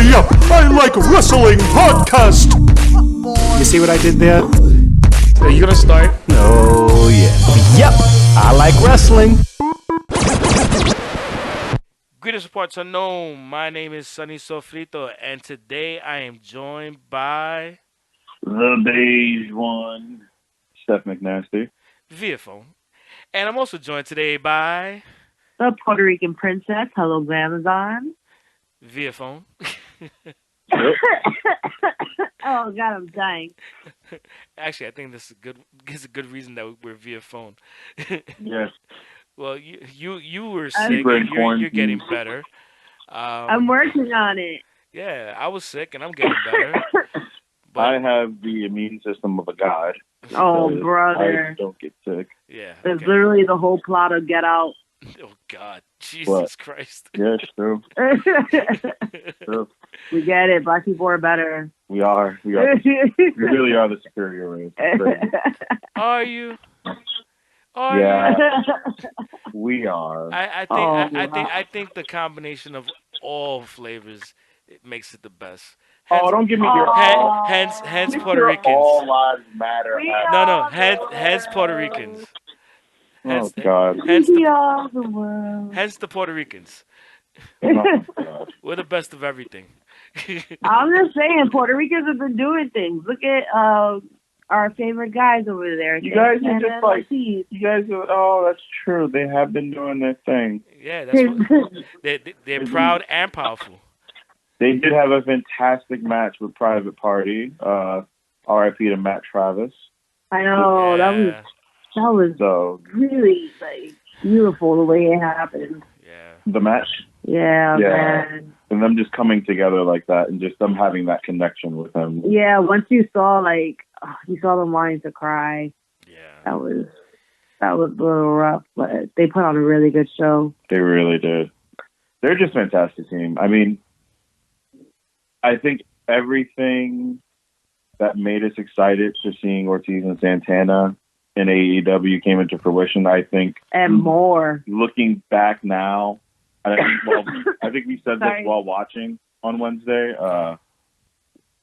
Yep, I Like Wrestling podcast. You see what I did there? Are you gonna start? Oh, yeah. Yep, I like wrestling. Greetings, parts unknown. My name is Sunny Sofrito, and today I am joined by The beige one, Steph McNasty. via phone, and I'm also joined today by The Puerto Rican princess. Hello, Amazon. via phone. Oh God, I'm dying. Actually, I think this is good. This is a good reason that we're via phone. Yes. Well, you were I'm sick, great and you're getting quarantine. better. I'm working on it. Yeah, I was sick, and I'm getting better. But I have the immune system of a god. Oh, so brother. I don't get sick. yeah, It's okay. literally the whole plot of Get Out. Oh God, Jesus What? Christ. Yeah, it's true. True. We get it. Black people are better. We are. We really are the superior race. It's crazy. Are you? Are Yeah. you? We are. I think Oh, I think the combination of all flavors it makes it the best. Oh, don't give me your Oh. Hence Get Puerto your Ricans. all lives matter. We hat. No, are the hence Puerto world. Ricans. Oh Hence, God. hence We the are the world. hence the Puerto Ricans. Oh, God. We're the best of everything. I'm just saying, Puerto Ricans have been doing things. Look at our favorite guys over there. You guys are And just like NXT. you guys are. Oh, that's true. They have been doing their thing. Yeah, that's what they're proud and powerful. They did have a fantastic match with Private Party. R.I.P. to Matt Travis. I know Yeah, that was So really like beautiful the way it happened. yeah. the match Yeah, Yeah. man. and them just coming together like that, and just them having that connection with him. Yeah, once you saw you saw them wanting to cry, Yeah. that was a little rough, but they put on a really good show. They really did. They're just a fantastic team. I mean, I think everything that made us excited to seeing Ortiz and Santana in AEW came into fruition. I think And more. looking back now, I think we said Sorry. this while watching on Wednesday.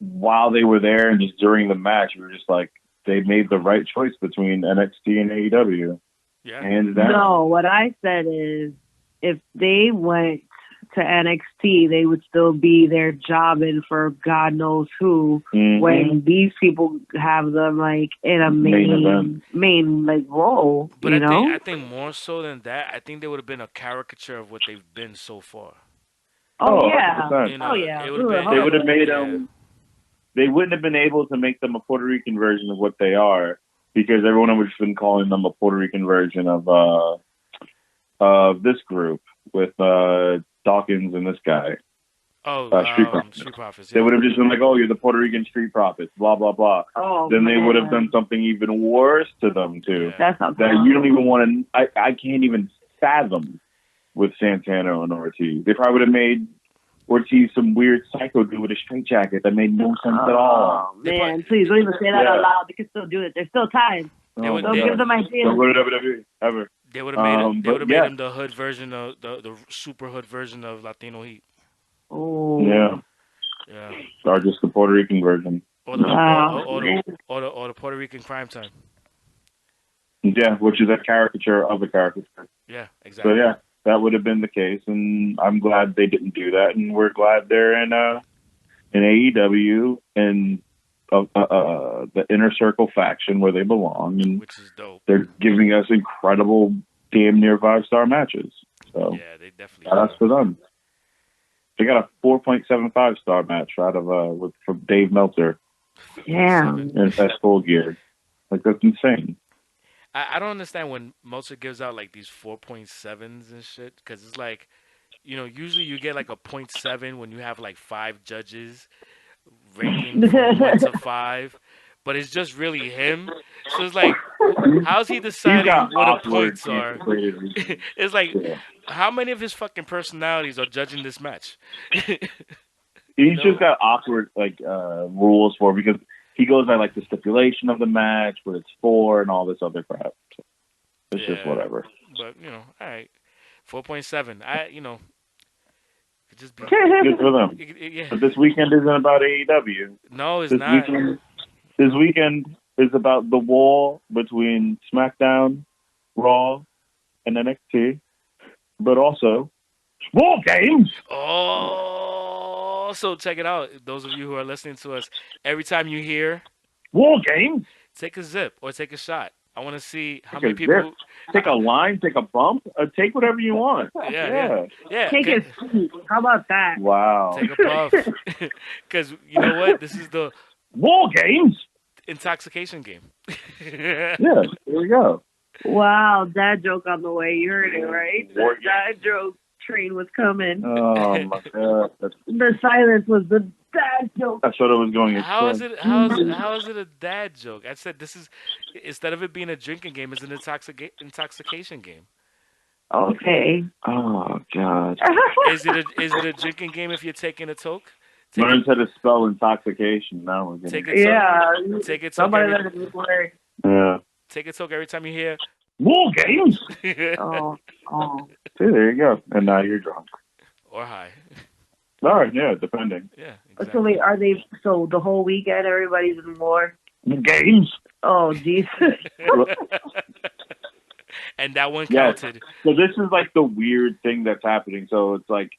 While they were there and just during the match, we were just like, they made the right choice between NXT and AEW. Yeah. Hands down. No, what I said is if they went to NXT, they would still be there jobbing for God knows who. Mhm. When these people have them like in a Main event. main like role, But you know? I think more so than that, I think they would have been a caricature of what they've been so far. Oh, Oh, yeah. 100%. You know, Oh, yeah. it would've been- They would have made Yeah. them. They wouldn't have been able to make them a Puerto Rican version of what they are, because everyone would have been calling them a Puerto Rican version of this group with Dawkins and this guy. Oh, Street Profits. Street Profits. They Yeah. would have just been like, "Oh, you're the Puerto Rican Street Profits," blah blah blah. Oh, Then they would have man. done something even worse to them too. Yeah. That's not That you don't even want to. I can't even fathom with Santana and Ortiz. They probably would have made Ortiz some weird psycho dude with a straight jacket that made no sense at all. Oh, They man, please don't even say that Yeah. out loud. They can still do it. There's still time. They would- my Don't they- give them God. ideas. Don't go to WWE ever. They would have made it. They but would have made yeah. him the hood version of the super hood version of Latino Heat. Oh. Yeah, Yeah. or just the Puerto Rican version. Or the Wow. or the Puerto Rican crime time. Yeah, which is a caricature of a caricature. Yeah, So exactly. yeah, that would have been the case, and I'm glad they didn't do that, and we're glad they're in AEW and the Inner Circle faction where they belong, and Which is dope. they're giving us incredible, damn near 5-star matches. So Yeah, they definitely. shout outs to them. They got a 4.75 star match out of from Dave Meltzer Damn. in Full Gear. Like, that's insane. I don't understand when Meltzer gives out like these 4.7s and shit, because it's like, usually you get like a 0.7 when you have like 5 judges ranking from 1 to 5, but it's just really him. So it's like, how's he He's deciding got what the awkward, points are? antiquated reasons. It's like, Yeah. how many of his fucking personalities are judging this match? He's just got awkward rules for, because he goes by like the stipulation of the match, what it's for, and all this other crap. So it's just Yeah. whatever. But all right, 4.7. Just be Good for them. yeah. But this weekend isn't about AEW. No, it's This not. weekend is about the war between SmackDown, Raw, and NXT, but also War Games. Oh, so check it out. Those of you who are listening to us, every time you hear, War Games. take a zip or take a shot. I want to see how Take many a people. Take a line, take a bump, take whatever you want. Yeah. Take a seat. How about that? Wow. Take a puff, because you know what? This is the War Games. intoxication game. Yeah, there we go. Wow, dad joke on the way. You heard it, right? The War dad joke train was coming. Oh my god. The silence was the dad joke. I thought it was going How is extreme. it? How is it a dad joke? I said this is instead of it being a drinking game, it's an intoxication game. Okay. Oh god. Is it a drinking game if you're taking a toke? Take Learn how to spell intoxication. Now we're take getting. a toke. Yeah. Take a toke Somebody every. let it word. Yeah. Take a toke every time you hear. War Games. Oh. See, there you go. And now you're drunk. Or high. All right. Yeah, depending. Yeah, So exactly. wait, are they? So the whole weekend, everybody's in war. Games. Oh, Jesus. And that one Yeah. counted. So this is like the weird thing that's happening. So it's like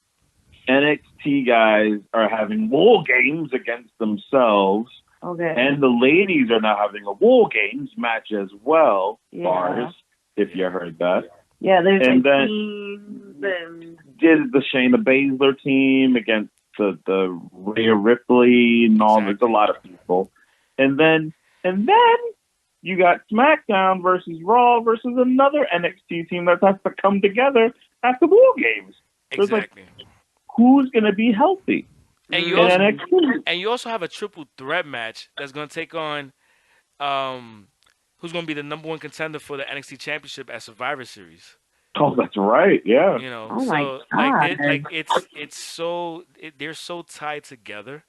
NXT guys are having war games against themselves, Okay. and the ladies are now having a war games match as well. Yeah. Bars, if you heard that. Yeah, there's And like then- teams and Did the Shayna Baszler team against the Rhea Ripley and all. There's a Exactly. lot of people, and then you got SmackDown versus Raw versus another NXT team that has to come together after War Games. So it's like, Exactly. who's going to be healthy And in you also NXT? and you also have a triple threat match that's gonna take on who's gonna be the number one contender for the NXT Championship at Survivor Series. Oh, that's right. Yeah. You know, Oh my so like God. they're so tied together.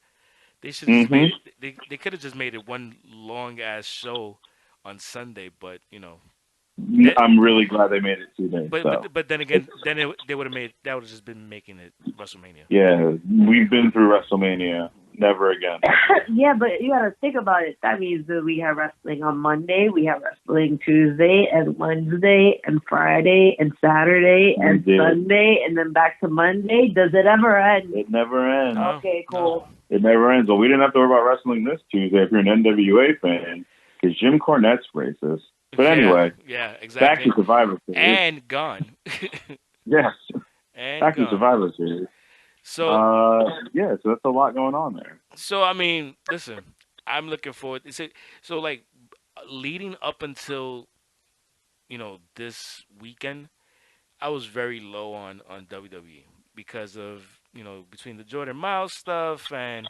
They should have just made it. They could have just made it one long ass show on Sunday, but you know, I'm really glad they made it 2 days. but then again, they would have made that would have just been making it WrestleMania. Yeah, we've been through WrestleMania. Never again. yeah, but you gotta think about it. That means that we have wrestling on Monday, we have wrestling Tuesday and Wednesday and Friday and Saturday and We did. Sunday and then back to Monday. Does it ever end? It never ends. No. Okay, cool. It never ends. Well, we didn't have to worry about wrestling this Tuesday if you're an NWA fan, because Jim Cornette's racist. But anyway, yeah, back exactly. to Survivor Series. And gone. Yes, And back to gone. Survivor Series. So Yeah, so that's a lot going on there. So I mean, listen, I'm looking forward. So like leading up until this weekend, I was very low on WWE because of between the Jordan Miles stuff and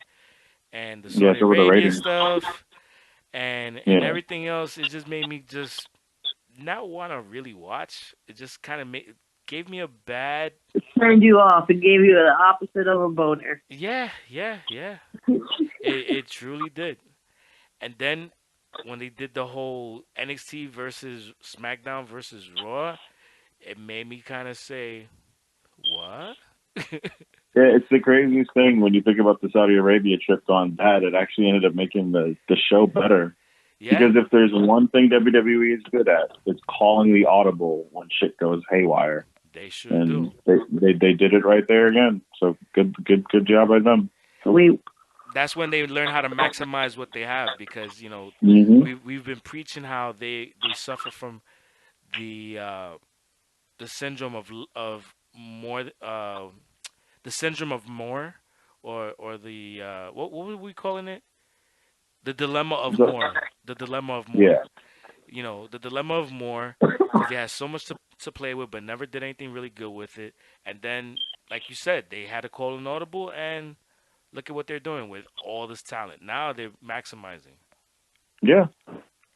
the Yeah, Saudi so with the Arabia ratings. stuff and Yeah. everything else. It just made me just not want to really watch. It just kind of gave me a bad. It turned you off and gave you the opposite of a boner. Yeah. It truly did. And then when they did the whole NXT versus SmackDown versus Raw, it made me kind of say, "What?" Yeah, it's the craziest thing when you think about the Saudi Arabia trip gone bad. It actually ended up making the show better. Yeah, Because if there's one thing WWE is good at, it's calling the audible when shit goes haywire. they sure And do. they did it right there again. So good job by them. That's when they learn how to maximize what they have because Mm-hmm. we've been preaching how they suffer from the syndrome of more the syndrome of more or the what were we calling it? The dilemma of more. The dilemma of more. Yeah. The dilemma of more because they had so much to play with but never did anything really good with it. And then, like you said, they had to call an audible and look at what they're doing with all this talent. Now they're maximizing. Yeah.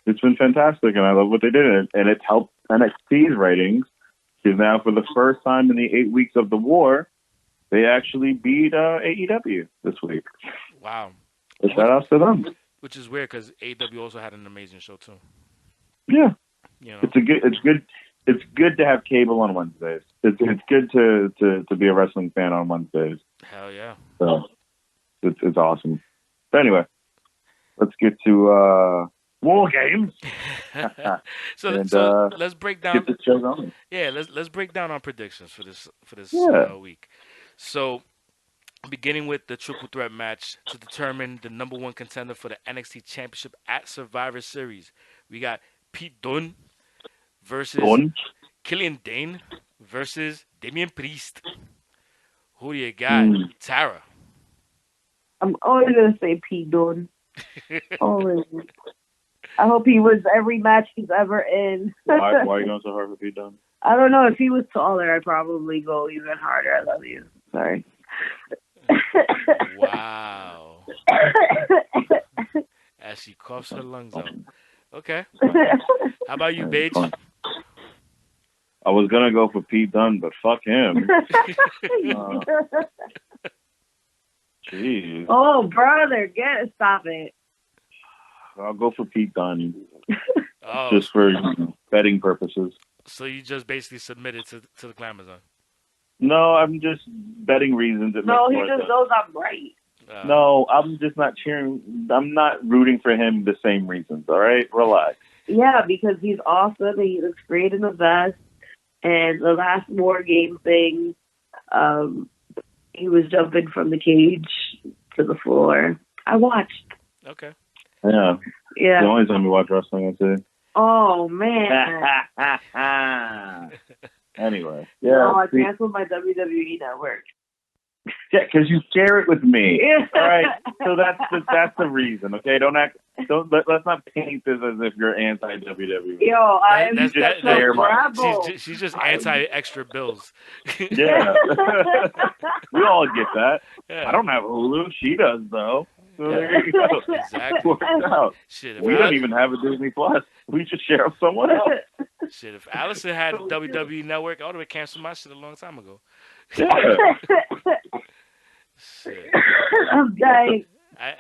It's been fantastic, and I love what they did. And it's helped NXT's ratings because now for the first time in the 8 weeks of the war, they actually beat AEW this week. Wow. So shout out to them. Which is weird because AEW also had an amazing show too. Yeah. You know? It's good. it's good to have cable on Wednesdays. It's good to be a wrestling fan on Wednesdays. Hell yeah. So it's awesome. But anyway, let's get to War Games. So And, so let's break down. Get the show going. Yeah, let's break down our predictions for this Yeah. week. So beginning with the triple threat match to determine the number one contender for the NXT Championship at Survivor Series, we got Pete Dunne versus Done. Killian Dane versus Damian Priest. Who do you got, Tara? I'm always gonna say Pete Dunne. Always. I hope he wins every match he's ever in. Why are you going so hard for Pete Dunne? I don't know. If he was taller, I'd probably go even harder. I love you. Sorry. Wow. As she coughs her lungs out. Okay. How about you, Paige? I was gonna go for Pete Dunne, but fuck him. Jeez. Oh, brother, stop it. I'll go for Pete Dunne Oh, just for betting purposes. so you just basically submitted to the Glamour Zone. No, I'm just betting reasons. No, he just knows I'm right. No, I'm just not cheering. I'm not rooting for him the same reasons. All right, relax. Yeah, because he's awesome and he looks great in the vest. And the last War Game thing, he was jumping from the cage to the floor. I watched. Okay. Yeah. Yeah. The only time we watch wrestling, I say. Oh, man. Anyway. Yeah. No, I canceled my WWE network. Yeah, because you share it with me. Yeah. All right. So that's the reason. Okay. Let's not paint this as if you're anti WWE. Yo, I am That's- just that- a that- rebel. She's just anti extra bills. Yeah. We all get that. Yeah. I don't have Hulu. She does though. So there you go. Exactly. Works out. Shit, We don't even have a Disney Plus. We just share with someone else. Shit, if Allison had WWE Network, I would have canceled my shit a long time ago. Yeah. Shit. I'm dying. I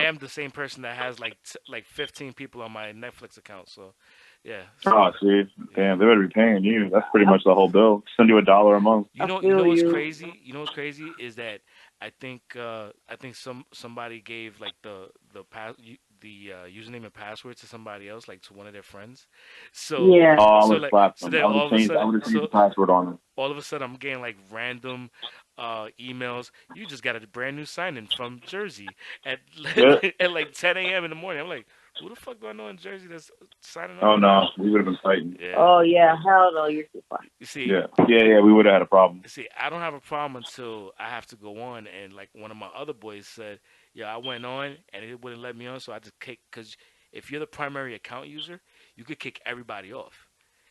am the same person that has like 15 people on my Netflix account. So, yeah. Oh, see, damn, they better be paying you. That's pretty much the whole bill. Send you $1 a month. You know what's crazy? You know what's crazy is that I think somebody gave like the username and password to somebody else, like to one of their friends. So Yeah. Oh, I so would like slap so them. then I would all of a have sudden changed the password on it. all of a sudden I'm getting like random emails. You just got a brand new sign-in from Jersey at at like 10 a.m. in the morning. I'm like, who the fuck do I know in Jersey that's signing up? Oh no, we would have been fighting. Yeah. Oh, yeah. Hell no, you're too fine. You see, Yeah, we would have had a problem. See, I don't have a problem until I have to go on, and like one of my other boys said, yeah, I went on and it wouldn't let me on, so I just kicked. Because if you're the primary account user, you could kick everybody off.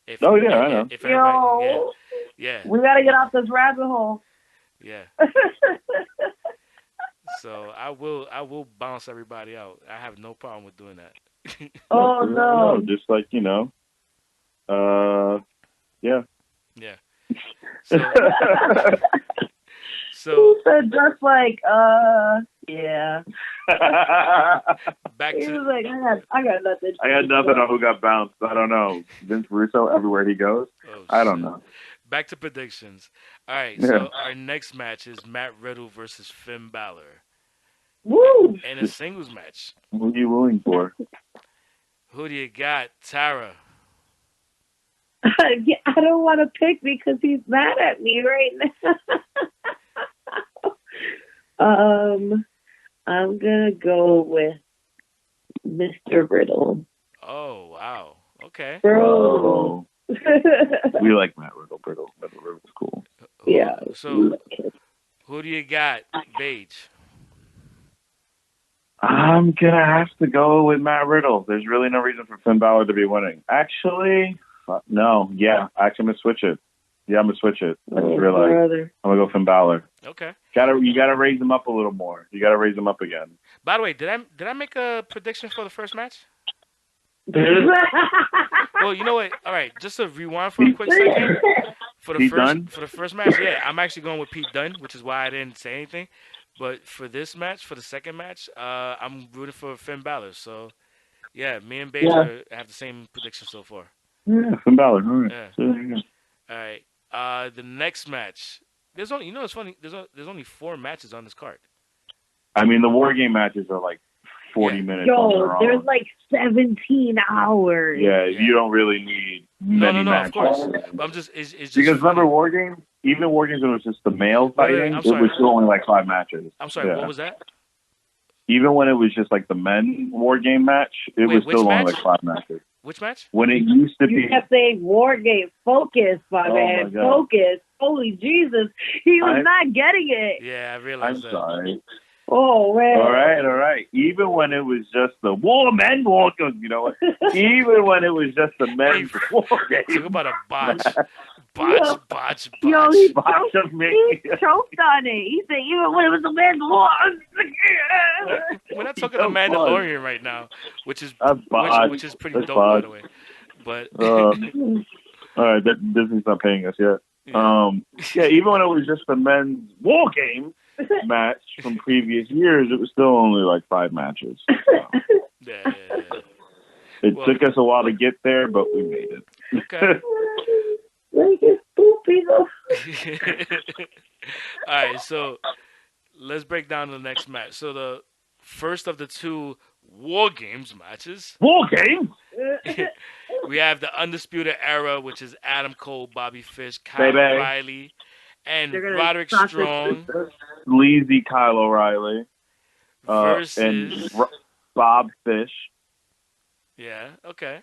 I know. If Yo, yeah, we gotta get off this rabbit hole. yeah. So I will bounce everybody out. I have no problem with doing that. Oh no. Just like yeah. Yeah. So He said just like yeah. back He to was like, I got nothing. I got nothing on who got bounced. I don't know. Vince Russo, everywhere he goes. oh, I don't shit. know. Back to predictions. All right, Yeah. so our next match is Matt Riddle versus Finn Balor Woo! in a singles match. What are you willing for? Who do you got, Tara? I don't want to pick because he's mad at me right now. I'm gonna go with Mr. Riddle. Oh wow. Okay. Bro. We like Matt Riddle. Riddle's cool. Yeah. So who do you got, Paige? I'm gonna have to go with Matt Riddle. There's really no reason for Finn Balor to be winning. Actually, no. Yeah, actually, I'm gonna switch it. Yeah, I'm gonna switch it. I just realized brother. I'm gonna go Finn Balor. Okay. You gotta raise him up a little more. You gotta raise him up again. By the way, did I make a prediction for the first match? Well, you know what? All right, just to rewind for a quick second. For the Pete Dunne? for the first match, yeah, I'm actually going with Pete Dunne, which is why I didn't say anything. But for this match, for the second match, I'm rooting for Finn Balor. So, yeah, me and Baker have the same prediction so far. Yeah, Finn Balor. All right. Yeah. So there you go. All right. The next match. There's only, it's funny. There's only 4 matches on this card. I mean, the War Game matches are like 40 Yeah. minutes on their Yo, own. there's like 17 hours. Yeah, Yeah. you don't really need many No, matches. of course. But I'm just, it's just Because funny. remember War Games? Even War Games when it was just the male fighting, I'm it sorry. was still only like 5 matches. I'm sorry. Yeah. What was that? Even when it was just like the men War Game match, it Wait, was which still only match? like 5 matches. Which match? When it used to You be, kept saying war game. Focus, my Oh, man. my God. Focus. Holy Jesus. He was not getting it. Yeah, I I'm realized that. sorry. Oh, man. All right. Even when it was just the men War Games, you know what? Even when it was just the men's War Talk Games. about a botch. Yo, Botch. he Botch of me. choked on it. He said, even when it was a man's war. We're not talking to Mandalorian right now, which is That's botch. which is pretty That's dope, by botch. the way. But All right, Disney's not paying us yet. yeah. Even when it was just the men's War Game match from previous years, it was still only like 5 matches. So Yeah. it Well- took us a while to get there, but we made it. Okay. Like it's poopy though. All right, so let's break down the next match. So the first of the 2 War Games matches, War Game? we have the Undisputed Era, which is Adam Cole, Bobby Fish, Kyle Baby. O'Reilly, and They're gonna Roderick suck this Strong Sleazy Kyle O'Reilly. versus And Bob Fish. yeah, okay,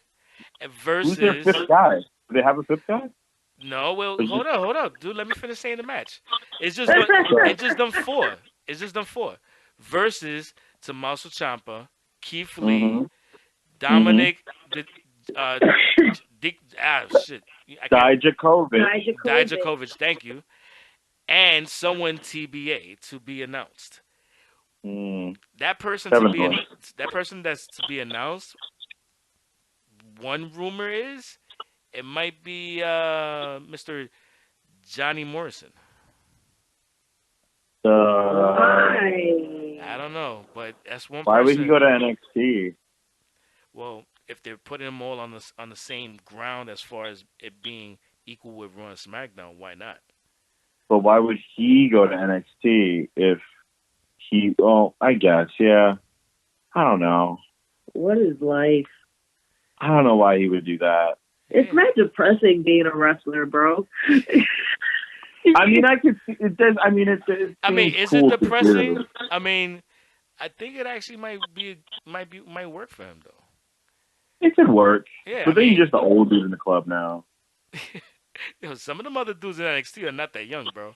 and Who's their versus 5th guy? Do they have a 5th guy? no, well, Is hold up, dude. Let me finish saying the match. It's just them 4. It's just them 4 versus Tommaso Ciampa, Keith Lee, Mhm. Dominic, Dick, shit, I can't- Dijakovic. Dijakovic, thank you, and someone TBA to be announced. Mm. That person Kevin Owens. that person that's to be announced. One rumor is it might be Mr. Johnny Morrison. I don't know, but that's one Why person. would he go to NXT? Well, if they're putting them all on the same ground as far as it being equal with Raw and SmackDown, why not? But why would he go to NXT if he? Oh, I guess, yeah. I don't know. What is life? I don't know why he would do that. It's not depressing being a wrestler, bro. I mean, I could see it does. I mean, it Is cool it to depressing? do. I mean, I think it actually might work for him though. It could work. Yeah, But then you're just the old dude in the club now. some of them other dudes in NXT are not that young, bro.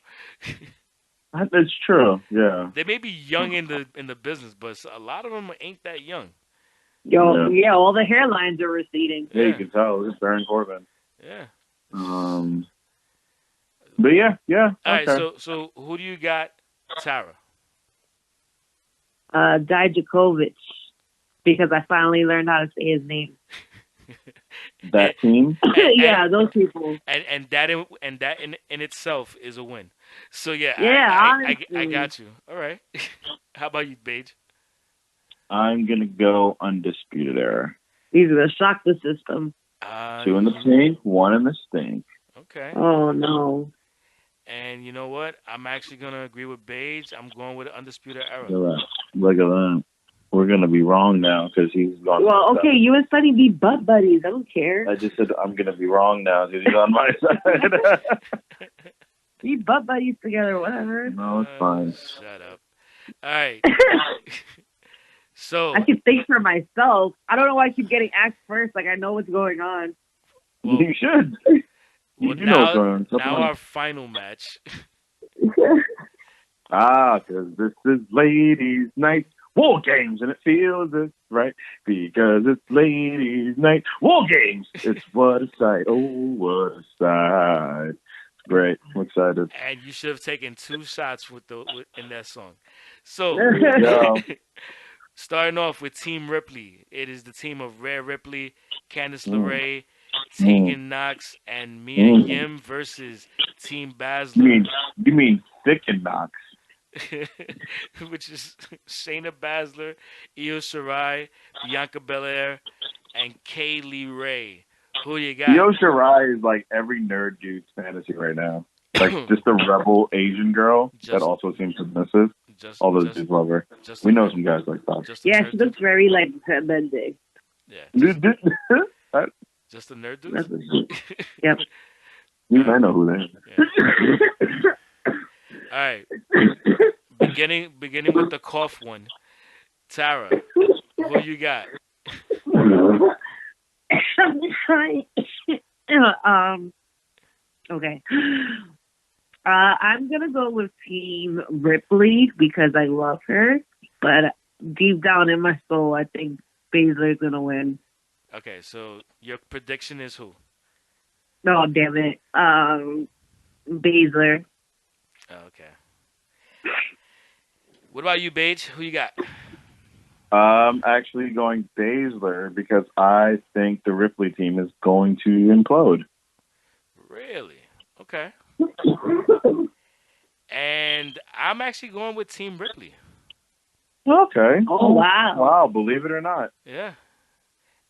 That's true. Yeah. They may be young in the business, but a lot of them ain't that young. Yo, yeah, all the hairlines are receding. Yeah, Yeah. you can tell. It's Baron Corbin. Yeah. But yeah. All Okay. right. So who do you got, Tara? Dijakovic, because I finally learned how to say his name. That team. Yeah, those people. And that in itself is a win. So yeah. I honestly. got you. All right. How about you, Paige? I'm gonna go Undisputed Era. He's gonna shock the system. 2 in the pink, 1 in the stink. Okay. Oh no. And you know what? I'm actually gonna agree with Paige. I'm going with the Undisputed Era. Look at that. We're gonna be wrong now because he's gone. Well, okay, you and Sonny be butt buddies. I don't care. I just said I'm gonna be wrong now because he's on my side. Be butt buddies together, whatever. No, it's fine. Shut up. All right. So I can think for myself. I don't know why I keep getting asked first. Like I know what's going on. well, You should. well, You know what's going on. now our final match. Because this is ladies' night. War Games, and it feels it's right because it's ladies' night. War Games. It's what a sight. Oh, what a sight. It's great. I'm excited. And you should have taken 2 shots in that song. So, Yeah. starting off with Team Ripley. It is the team of Rhea Ripley, Candice LeRae, Tegan Knox, and Mia Yim versus Team Baszler. You mean Thick and Knox? Which is Shayna Baszler, Io Shirai, Bianca Belair, and Kaylee Ray Who you got? Io Shirai is like every nerd dude's fantasy right now. Like just a rebel Asian girl that also seems submissive. All those dudes love her. We know some guys like that. Yeah, she looks very like tremendous. Yeah. Just a nerd dude? Yep. I know who they are. Yeah. All right. Beginning with the cough one. Tara, who you got? Okay. I'm gonna go with Team Ripley because I love her, but deep down in my soul, I think Baszler's gonna win. Okay, so your prediction is who? Oh, damn it. Baszler. Oh, okay. What about you, Paige? Who you got? I'm actually going Baszler because I think the Ripley team is going to implode. Really? Okay. And I'm actually going with Team Ripley. Okay. Oh, wow. Wow, believe it or not. Yeah.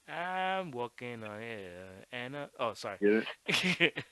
I'm walking on air. And oh, sorry. Get it?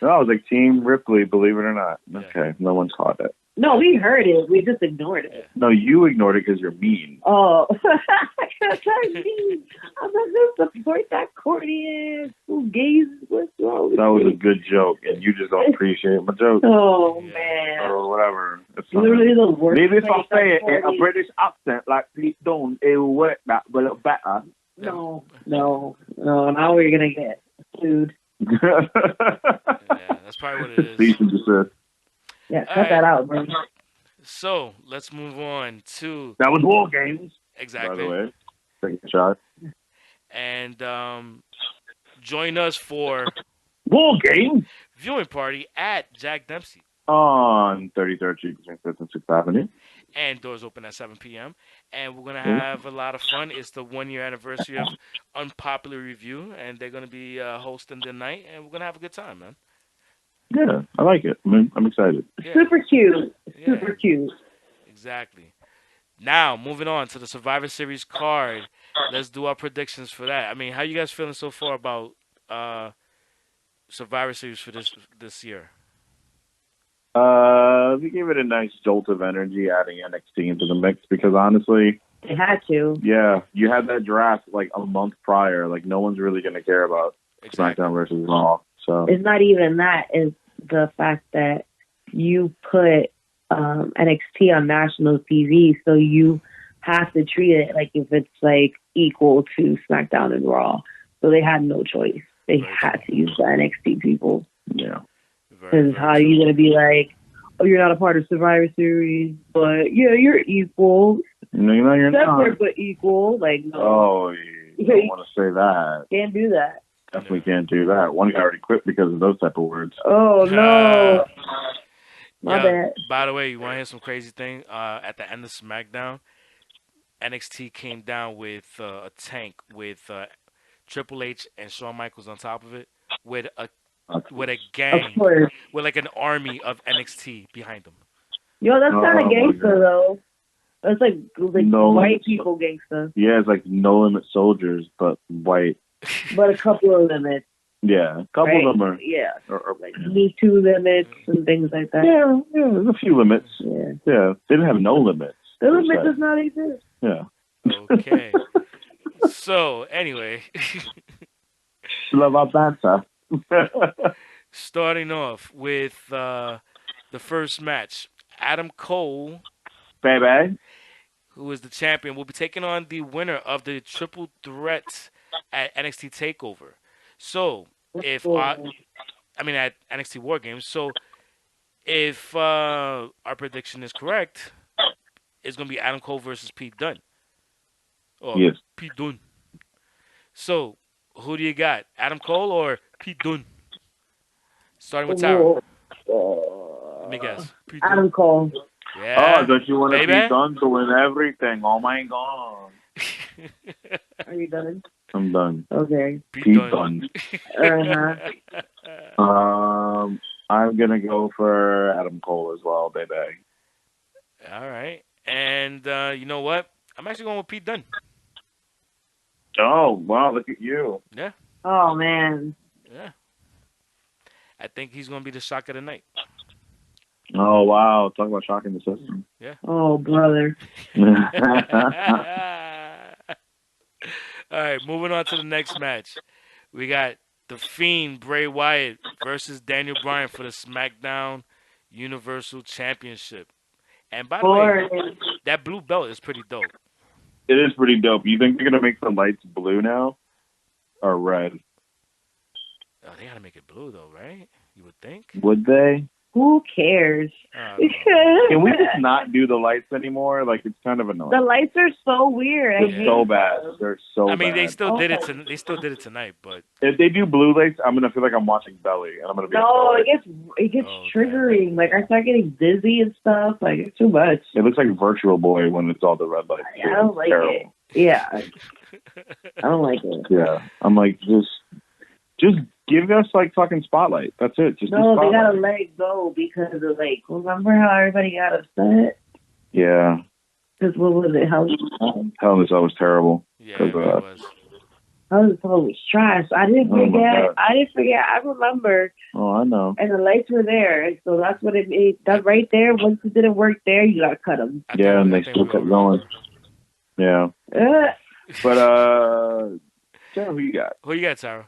No, I was like Team Ripley, believe it or not. Okay, no one's caught it. No, we heard it. We just ignored it. No, you ignored it because you're mean. Oh, because I'm mean. I'm not going to support that corny ass who gays. What's wrong with That was a good joke, and you just don't appreciate my joke. Oh, man. Or whatever. It's literally the worst. Maybe if I say it in a British accent like Pete Dunne, it will work that a little better. No. Now what are you going to get? Dude. Yeah, that's probably what it is. Cease and desist. Yeah, cut that out, bro. So let's move on to That was War Games. Exactly. By the way, take a shot. And join us for War Games viewing party at Jack Dempsey on 33rd Street between 5th and 6th Avenue. And doors open at 7 p.m. And we're gonna have a lot of fun. It's the 1-year anniversary of Unpopular Review, and they're gonna be hosting the night, and we're gonna have a good time, man. Yeah, I like it. I'm excited. Yeah. Super cute. Super cute. Exactly. Now, moving on to the Survivor Series card. Let's do our predictions for that. I mean, how you guys feeling so far about Survivor Series for this year? We gave it a nice jolt of energy adding NXT into the mix because honestly, they had to. Yeah, you had that draft like a month prior. Like no one's really going to care about SmackDown versus Raw. So it's not even that. It's the fact that you put NXT on national TV, so you have to treat it like if it's like equal to SmackDown and Raw. So they had no choice. They had to use the NXT people. Yeah. Because how are you going to be like, oh, you're not a part of Survivor Series, but yeah, you're equal. No, you're separate not. but equal. Like, no. Oh, you don't want to say that. Can't do that. Definitely can't do that. One guy already quit because of those type of words. Oh, no. My bad. By the way, you want to hear some crazy thing? At the end of SmackDown, NXT came down with a tank with Triple H and Shawn Michaels on top of it with a gang, with like an army of NXT behind them. Yo, that's kind of gangster, though. That's like white people gangster. Yeah, it's like No Limit Soldiers, but white. But a couple of limits. Yeah, a couple of them are. Yeah. Or like Me Too limits and things like that. Yeah, there's a few limits. Yeah. They didn't have no limits. The limit does not exist. Yeah. Okay. So, anyway. Love our banter. Starting off with the first match. Adam Cole, baby, who is the champion, will be taking on the winner of the triple threat at NXT TakeOver. So, at NXT War Games. So, if our prediction is correct, it's going to be Adam Cole versus Pete Dunne. Yes. Pete Dunne. So, who do you got? Adam Cole or Pete Dunne? Starting with Tara. Let me guess. Adam Cole. Yeah. Oh, don't you want to be done to win everything? Oh my god. Are you done? I'm done. Okay. Pete Dunne. I'm gonna go for Adam Cole as well, baby. All right. And you know what? I'm actually going with Pete Dunne. Oh wow! Look at you. Yeah. Oh man. Yeah. I think he's gonna be the shock of the night. Oh wow! Talk about shocking the system. Yeah. Oh brother. All right, moving on to the next match. We got The Fiend Bray Wyatt versus Daniel Bryan for the SmackDown Universal Championship. And by the way, Boring. that blue belt is pretty dope. It is pretty dope. You think they're gonna make the lights blue now, or red? Oh, they gotta make it blue though, right? You would think. Would they? Who cares? Oh, Can we just not do the lights anymore? Like it's kind of annoying. The lights are so weird. I They're hate so bad. them. They're so I mean, bad. they still did it. Oh. They still did it tonight, but If they do blue lights, I'm gonna feel like I'm watching Belly, and I'm gonna be No, annoyed. it gets Oh, triggering. Like I start getting dizzy and stuff. Like it's too much. It looks like Virtual Boy when it's all the red lights. I don't like it. Yeah, I don't like it. Yeah, I'm like just give us like fucking Spotlight. That's it. Just do No, they Spotlight. gotta let it go because of like. Remember how everybody got upset? Yeah, Because what was it? How Hell in a Cell was terrible. yeah, 'Cause, it was. the song was trash. I didn't Oh my forget. God. I didn't forget. I remember, Oh, I know. and the lights were there, and so that's what it made. That right there. Once it didn't work there, you gotta cut them. I Yeah, think- and I they think still we kept all going. remember. Yeah, but Sarah, who you got? Who you got, Tara?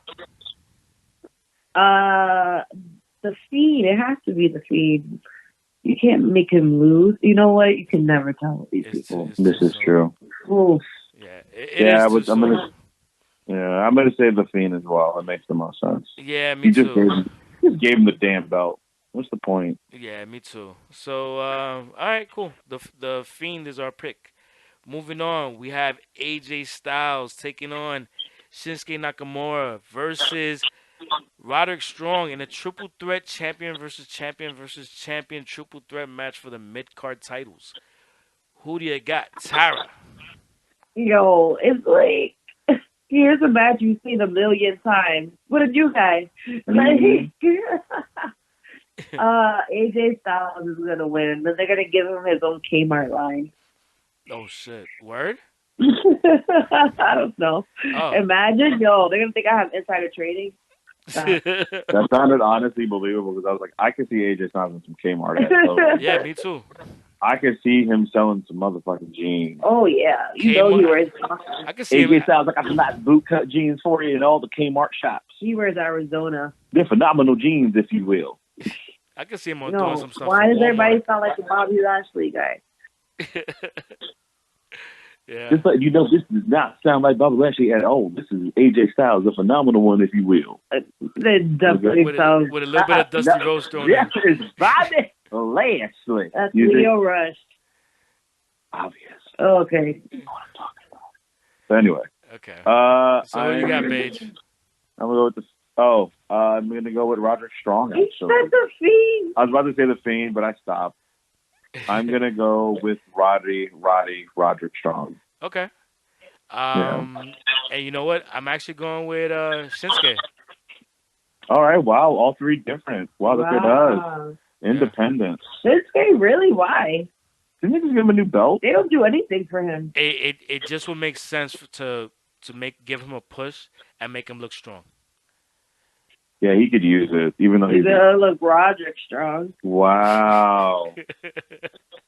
The feed. It has to be the feed. You can't make him lose. You know what? You can never tell with these people. This is true. Oof. Yeah, it Yeah, is but too I'm soon. I'm gonna say the Fiend as well. It makes the most sense. Yeah, me You just too. gave him the damn belt. What's the point? Yeah, me too. So, all right, cool. The Fiend is our pick. Moving on, we have AJ Styles taking on Shinsuke Nakamura versus Roderick Strong in a triple threat champion versus champion triple threat match for the mid card titles. Who do you got, Tara? Yo, it's like here's a match you've seen a million times. What did you guys? Like, AJ Styles is gonna win, but they're gonna give him his own Kmart line. Oh shit, word? I don't know. Oh. Imagine, yo, they're gonna think I have insider trading. That sounded honestly believable because I was like, I could see AJ Styles in some Kmart. Ads. Yeah, me too. I could see him selling some motherfucking jeans. Oh yeah, you know he wears. I can see him. AJ Styles, I got some nice bootcut jeans for you in all the Kmart shops. He wears Arizona. They're phenomenal jeans, if you will. I can see him doing No, some stuff. why for does everybody Walmart. sound like the Bobby Lashley guy? Yeah. Just letting you know, this does not sound like Bobby Lashley at all. This is AJ Styles, a phenomenal one, if you will. That definitely With sounds. a little bit of Dusty Rose thrown Yes, in. it's Bobby Lashley. That's You think? Leo Rush. Obvious. Oh, okay. So anyway, Okay. so So who you got, Paige? I'm gonna go with the. I'm gonna go with Roderick Strong. He Actually, said the Fiend. I was about to say the Fiend, but I stopped. I'm gonna go with Roderick Strong. Okay. And you know what? I'm actually going with Shinsuke. All right. Wow. All three different. Wow. Look at us. Independent. Shinsuke, really? Why? Didn't they just give him a new belt? They don't do anything for him. It just would make sense to give him a push and make him look strong. Yeah, he could use it, even though He's gonna look Roderick Strong. Wow.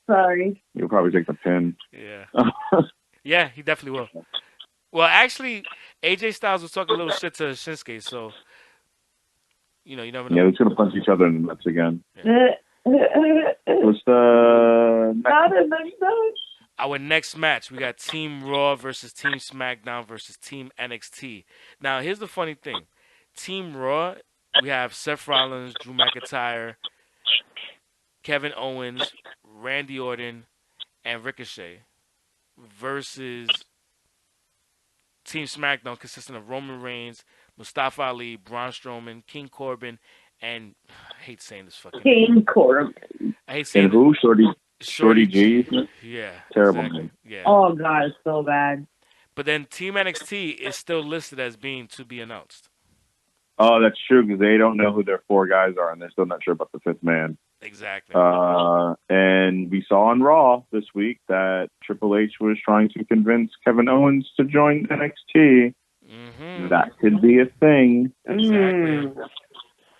Sorry. You'll probably take the pin. Yeah. Yeah, he definitely will. Well, actually, AJ Styles was talking a little shit to Shinsuke, so you never know. Yeah, they're gonna punch each other in the nuts again. Not What's the next? enough. Our next match, we got Team Raw versus Team SmackDown versus Team NXT. Now, here's the funny thing. Team Raw, we have Seth Rollins, Drew McIntyre, Kevin Owens, Randy Orton, and Ricochet versus Team SmackDown, consisting of Roman Reigns, Mustafa Ali, Braun Strowman, King Corbin, and I hate saying this fucking name. King Corbin. I hate saying And who? Shorty G? Yeah. Terrible exactly. name. Yeah. Oh God, it's so bad. But then Team NXT is still listed as being to be announced. Oh, that's true, because they don't know who their four guys are, and they're still not sure about the fifth man. Exactly. And we saw on Raw this week that Triple H was trying to convince Kevin Owens to join NXT. That could be a thing. Exactly.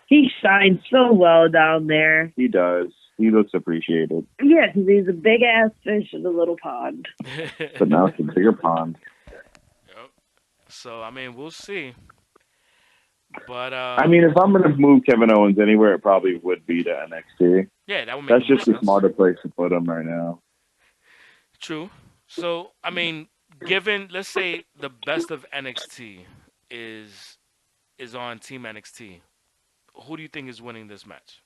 He shines so well down there. He does. He looks appreciated. Yeah, because he's a big ass fish in a little pond. But now it's a bigger pond. Yep. So I mean, we'll see. But I mean, if I'm going to move Kevin Owens anywhere, it probably would be to NXT. yeah, that would make That's the most just a sense. smarter place to put him right now. True. So I mean, given let's say the best of NXT is on Team NXT, who do you think is winning this match?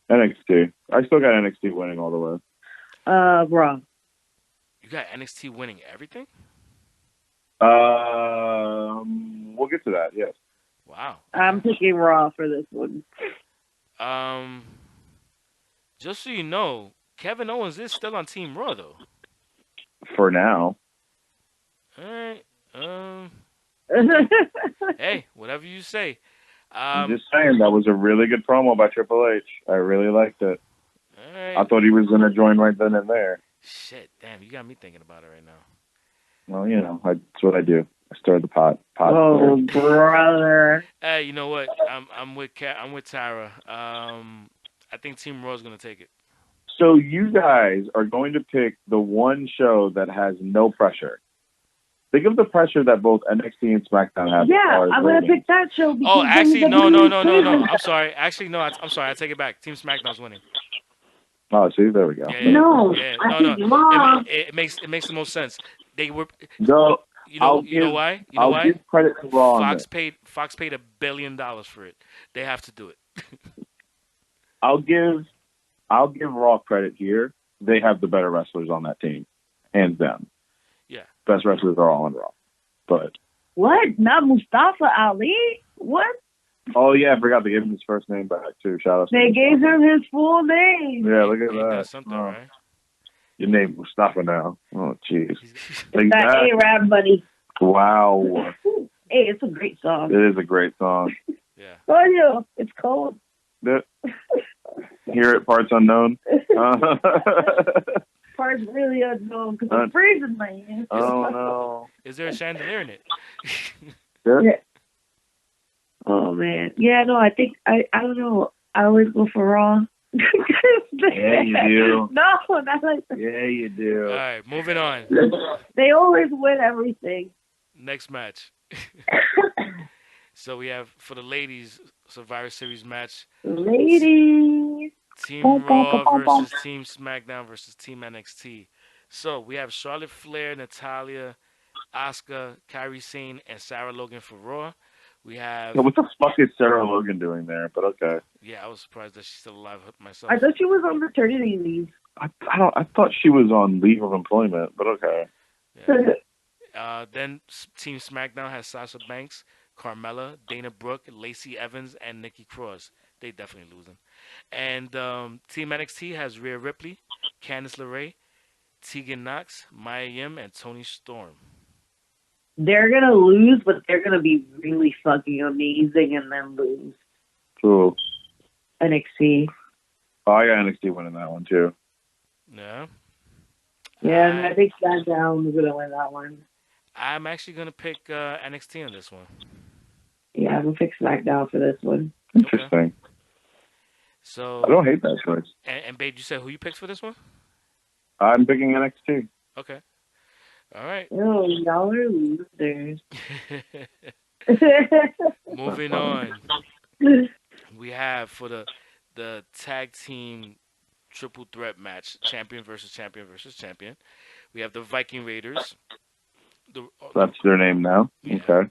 NXT. I still got NXT winning all the way. Raw. You got NXT winning everything? We'll get to that. Yes. Wow. I'm picking Raw for this one. Just so you know, Kevin Owens is still on Team Raw though. For now. All right. Hey, whatever you say. I'm just saying that was a really good promo by Triple H. I really liked it. All right. I thought he was going to join right then and there. Shit, damn, you got me thinking about it right now. Well, you know, that's what I do. I stir the pot. Oh, brother. Hey, you know what? I'm with Tara. I think Team Raw is gonna take it. So you guys are going to pick the one show that has no pressure. Think of the pressure that both NXT and SmackDown have. Yeah, I'm going to pick that show. Oh, because actually, no. WWE I'm sorry. Actually, no. I'm sorry. I take it back. Team SmackDown's winning. Oh, see, there we go. Yeah, No, yeah. I No. think Raw. It makes the most sense. They were. No, You know give- why? You know I'll why? give credit to Raw. on Fox this. paid $1 billion for it. They have to do it. I'll give Raw credit here. They have the better wrestlers on that team, hands down. Yeah. Best wrestlers are all on Raw. But What? Not Mustafa Ali? What? oh yeah, I forgot to give him his first name back too. Shout out. They gave him his full name. Yeah, look at Ain't that. that something, Oh, right? your name Mustafa now. Oh jeez. It's that A-Rap buddy. Wow. Hey, it's a great song. It is a great song. Yeah. Oh, yeah, it's cold. Hear it, parts unknown. Part's really unknown because it's freezing, man. Oh no. Is there a chandelier in it? Yeah. Oh man, yeah, no, I think I don't know. I always go for Raw. Yeah, you do. No, not like that. Yeah, you do. All right, moving on. They always win everything. Next match. So we have for the ladies Survivor Series match. Ladies. Team Raw versus Team SmackDown versus Team NXT. So we have Charlotte Flair, Natalya, Asuka, Kairi Sane, and Sarah Logan for Raw. We have. What the fuck is Sarah Logan doing there? But okay. Yeah, I was surprised that she's still alive myself. I thought she was on maternity leave. I thought she was on leave of employment, but okay. Yeah. Then Team SmackDown has Sasha Banks, Carmella, Dana Brooke, Lacey Evans, and Nikki Cross. They definitely losing. And Team NXT has Rhea Ripley, Candice LeRae, Tegan Knox, Mia Yim, and Toni Storm. They're gonna lose, but they're gonna be really fucking amazing and then lose. Cool. NXT. Oh, I got NXT winning that one too. Yeah. Yeah, and I think SmackDown is gonna win that one. I'm actually gonna pick NXT on this one. Yeah, I'm gonna pick SmackDown for this one. Interesting. So I don't hate that choice. and babe, you said who you picked for this one? I'm picking NXT. Okay. All right. Oh, y'all are losers. Moving on. We have for the tag team triple threat match, champion versus champion versus champion. We have the Viking Raiders. That's their name now. Yeah. Okay.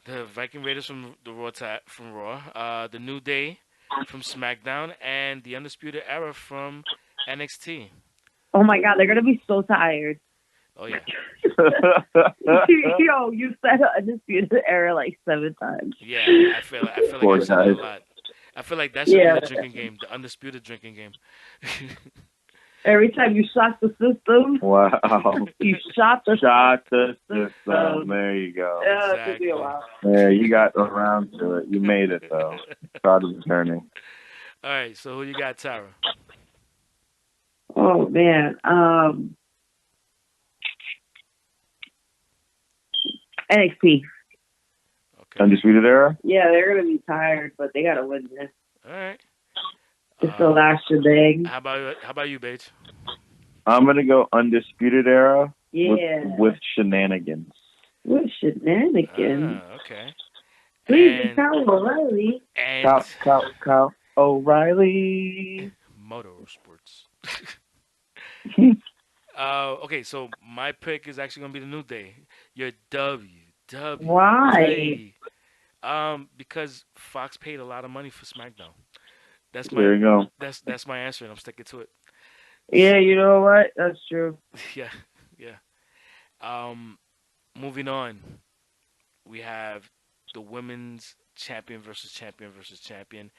The Viking Raiders from the Raw, the New Day from SmackDown, and the Undisputed Era from NXT. Oh my god, they're gonna be so tired. Oh yeah. Yo, you said Undisputed Era like 7 times. Yeah, I feel like I said that a lot. I feel like that should be the drinking game, the undisputed drinking game. Every time you shock the system, Wow. you shot the system. There you go. Yeah, it took me a while. Yeah, you got around to it. You made it though. Proud of the journey. All right, so who you got, Tara? Oh man, NXT. Undisputed Era? Yeah, they're gonna be tired, but they gotta win this. All right. It's the last shebang. How about you, Bates? I'm going to go Undisputed Era Yeah. with shenanigans. What shenanigans? Okay. Please, And Kyle O'Reilly. Kyle O'Reilly. motorsports. Okay, so my pick is actually gonna be the New Day. Your WWE. Why? Because Fox paid a lot of money for SmackDown. That's There you go. that's my answer, and I'm sticking to it. Yeah, you know what? That's true. Yeah, yeah. Moving on, we have the women's champion versus champion versus champion.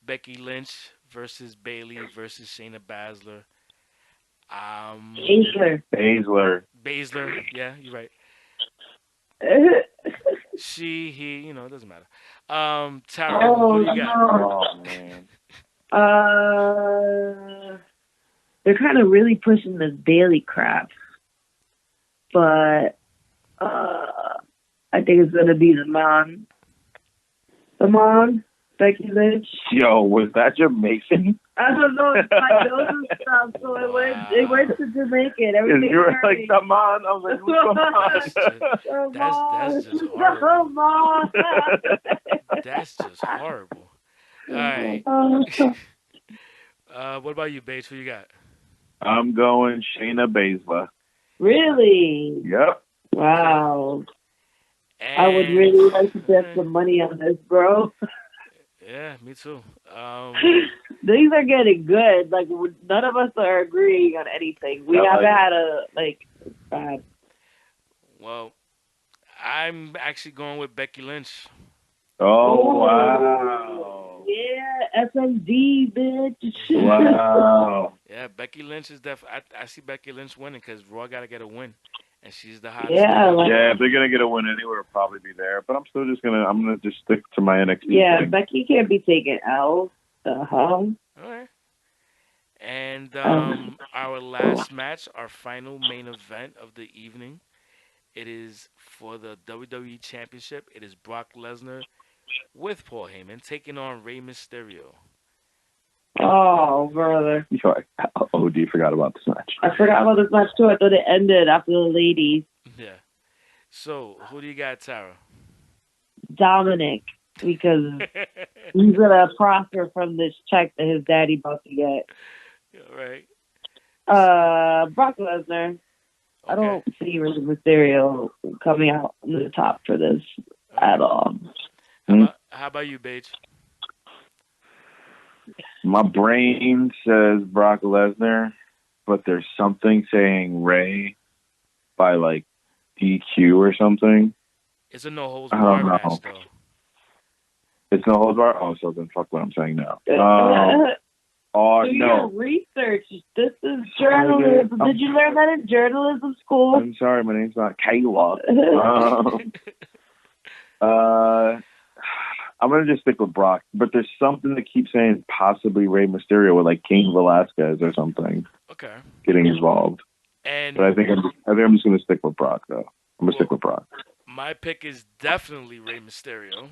Becky Lynch versus Bailey versus Shayna Baszler. Baszler. Yeah, you're right. He, it doesn't matter. Tara, who do you got? Oh, man. They're kind of really pushing this Bailey crap, but I think it's gonna be the mom, Becky Lynch. Yo, was that Jamaican? I don't know. It's my nose and stuff, so it went to Jamaican. Everything. You were like, come on. I was like, Come on. That's just horrible. All right. What about you, Bates? Who you got? I'm going Shayna Baszler. Really? Yep. Wow. And, I would really like to bet some money on this, bro. Yeah, me too. These are getting good. Like, none of us are agreeing on anything. We haven't had bad. Well, I'm actually going with Becky Lynch. Oh, wow. Yeah, SMD, bitch. Wow. Yeah, Becky Lynch is I see Becky Lynch winning because Raw got to get a win. And she's the hottest. Yeah, if they're gonna get a win anywhere, it'll probably be there. But I'm gonna just stick to my NXT. Yeah, thing. Becky can't be taking L. The hell? All right. And our last match, our final main event of the evening, it is for the WWE Championship. It is Brock Lesnar with Paul Heyman taking on Rey Mysterio. Oh, brother. Yo, I forgot about this match. I forgot about this match, too. I thought it ended after the ladies. Yeah. So, who do you got, Tara? Dominic, because he's going to prosper from this check that his daddy about to get. All right. Brock Lesnar. Okay. I don't see Rey Mysterio coming out on the top for this at all. How about you, Bates? My brain says Brock Lesnar, but there's something saying Ray by like DQ or something. It's a no holds barred match, though. It's no holds barred. Oh, so then fuck what I'm saying now. Do your research. This is journalism. Did you learn that in journalism school? I'm sorry, my name's not Kayla. I'm going to just stick with Brock, but there's something that keeps saying possibly Rey Mysterio with like King Velasquez or something. Okay. Getting involved. But I think I'm just going to stick with Brock, though. I'm going to stick with Brock. My pick is definitely Rey Mysterio.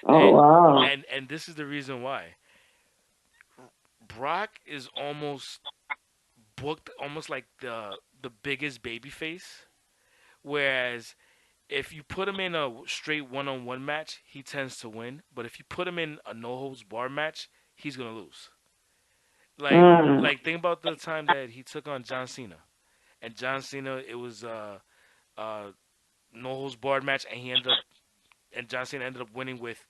Wow. And this is the reason why. Brock is almost booked almost like the biggest babyface, whereas if you put him in a straight one-on-one match, he tends to win. But if you put him in a no-holds-barred match, he's gonna lose. Like think about the time that he took on John Cena, and John Cena, it was no-holds-barred match, and John Cena ended up winning with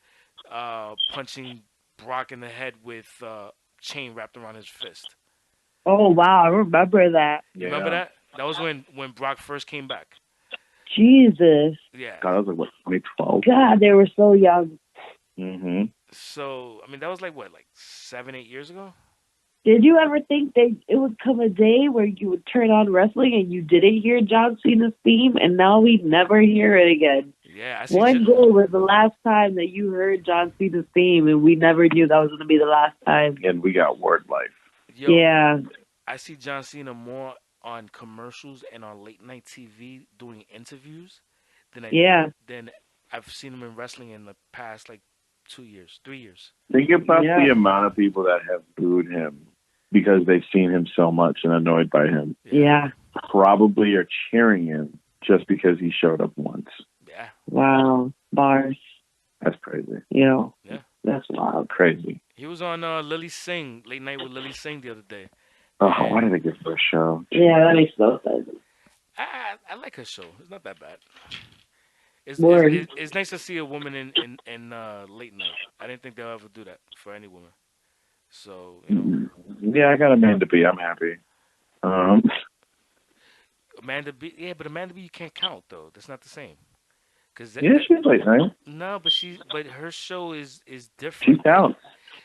punching Brock in the head with chain wrapped around his fist. Oh wow, I remember that. You remember that? That was when Brock first came back. Jesus. Yeah. God, that was like, what, 2012? God, they were so young. Mm-hmm. So, I mean, that was like, what, like 7-8 years ago? Did you ever think that it would come a day where you would turn on wrestling and you didn't hear John Cena's theme, and now we'd never hear it again? Yeah. I see One day was the last time that you heard John Cena's theme, and we never knew that was going to be the last time. And we got Word Life. Yo, yeah. I see John Cena more on commercials and on late night TV doing interviews than I've seen him in wrestling in the past like 2 years, 3 years. Think about Yeah. the amount of people that have booed him because they've seen him so much and annoyed by him. Yeah. Probably are cheering him just because he showed up once. Yeah. Wow. Bars. That's crazy. You know. Yeah. That's wild. Crazy. He was on Lily Singh, Late Night with Lily Singh the other day. Oh, why did I get for a show? Yeah, that makes no sense. I like her show. It's not that bad. Word. It's nice to see a woman in late night. I didn't think they'll ever do that for any woman. So, you know. Yeah, I got Amanda B. I'm happy. Amanda B. Yeah, but Amanda B. you can't count though. That's not the same. Cause Yeah, she's late night. no, but her show is She different. counts.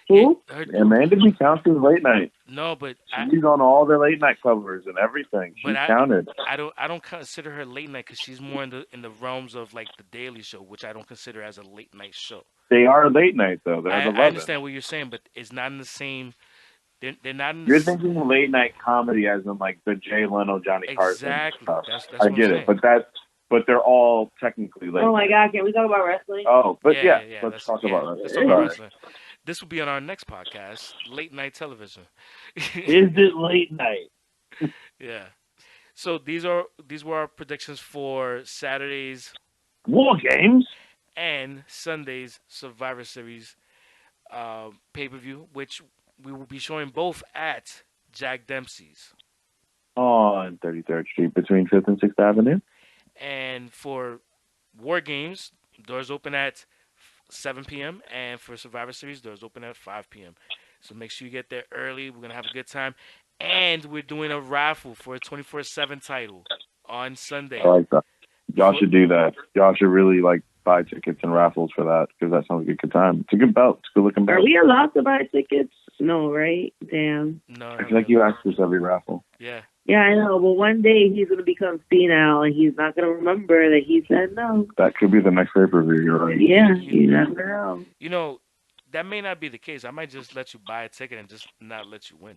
Who? Amanda B. counts as late night. No, but She's on all the late night covers and everything. She But counted. I don't consider her late night because she's more in the realms of like the Daily Show, which I don't consider as a late night show. They are late night though. They're at I 11. understand what you're saying, but it's not in the same. They're not in the You're thinking late night comedy as in like the Jay Leno, Johnny Carson exactly. stuff. That's I what I'm get saying. it, but they're all technically late. Oh my God! Can we talk about wrestling? Oh, but Yeah, let's talk about Let's it. talk about All right. wrestling. This will be on our next podcast, late night television. Is it late night? Yeah. So these were our predictions for Saturday's War games. and Sunday's Survivor Series pay-per-view, which we will be showing both at Jack Dempsey's. On 33rd Street between 5th and 6th Avenue. And for War Games, doors open at 7 p.m. And for Survivor Series, doors open at 5 p.m. So make sure you get there early. We're going to have a good time. And we're doing a raffle for a 24/7 title on Sunday. I like that. Y'all should do that. Y'all should really like buy tickets and raffles for that because that sounds like a good time. It's a good belt. It's a good looking belt. Are we allowed to buy tickets? No, right? Damn. No, I feel like you ask this every raffle. Yeah. Yeah, I know. But one day he's gonna become senile, and he's not gonna remember that he said no. That could be the next pay-per-view. You're right. Yeah, you never know. You know, that may not be the case. I might just let you buy a ticket and just not let you win.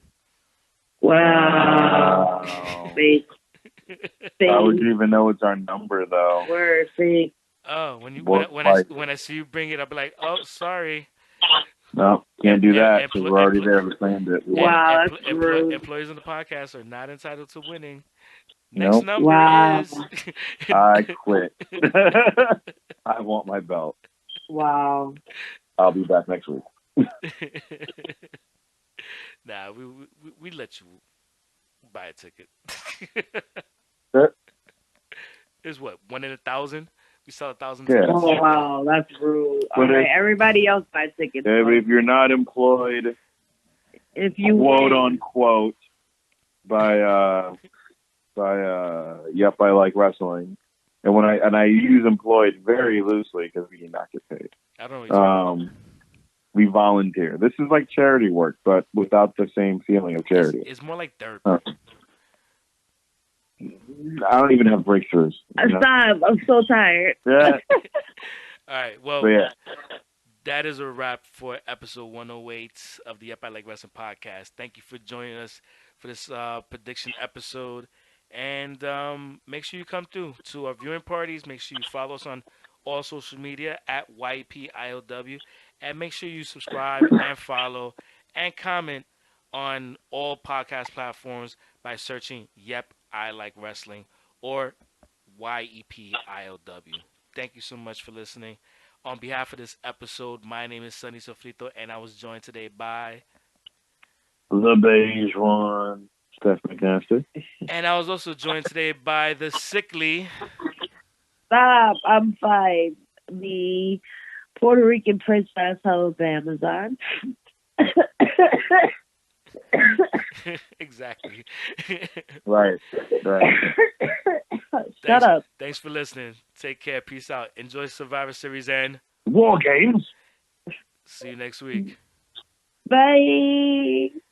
Wow. Wow. Fake. How would Fake. you even know it's our number though? Word. Fake. Oh, when What I see you bring it, I'll be like, oh, sorry. No, can't do that And- because and- we're already and- there. We planned it. Wow, that's rude. Employees on the podcast are not entitled to winning. Nope. Next number Wow. is. I quit. I want my belt. Wow. I'll be back next week. Nah, we let you buy a ticket. Sure. It's what, 1 in 1,000? We sell 1,000 Yeah. tickets. Oh wow, that's rude. All But right, everybody else buy tickets. If you're not employed, If you quote win. unquote, by Yep, I Like Wrestling, and when I use employed very loosely because we do not get paid. I don't know what you're talking about. We volunteer. This is like charity work, but without the same feeling of charity. It's more like therapy. I don't even have breakthroughs. You know? Stop. I'm so tired. Yeah. All right, well, But yeah. that is a wrap for episode 108 of the Yep, I Like Wrestling podcast. Thank you for joining us for this prediction episode. And make sure you come through to our viewing parties. Make sure you follow us on all social media at YPILW. And make sure you subscribe and follow and comment on all podcast platforms by searching Yep, I Like Wrestling or YEPILW. Thank you so much for listening. On behalf of this episode, my name is Sunny Sofrito, and I was joined today by... The beige one, Steph McMaster. And I was also joined today by the sickly... Stop. I'm fine. The Puerto Rican princess of Amazon. Exactly. Right. Shut up. Thanks for listening. Take care. Peace out. Enjoy Survivor Series and War games. see you next week. Bye.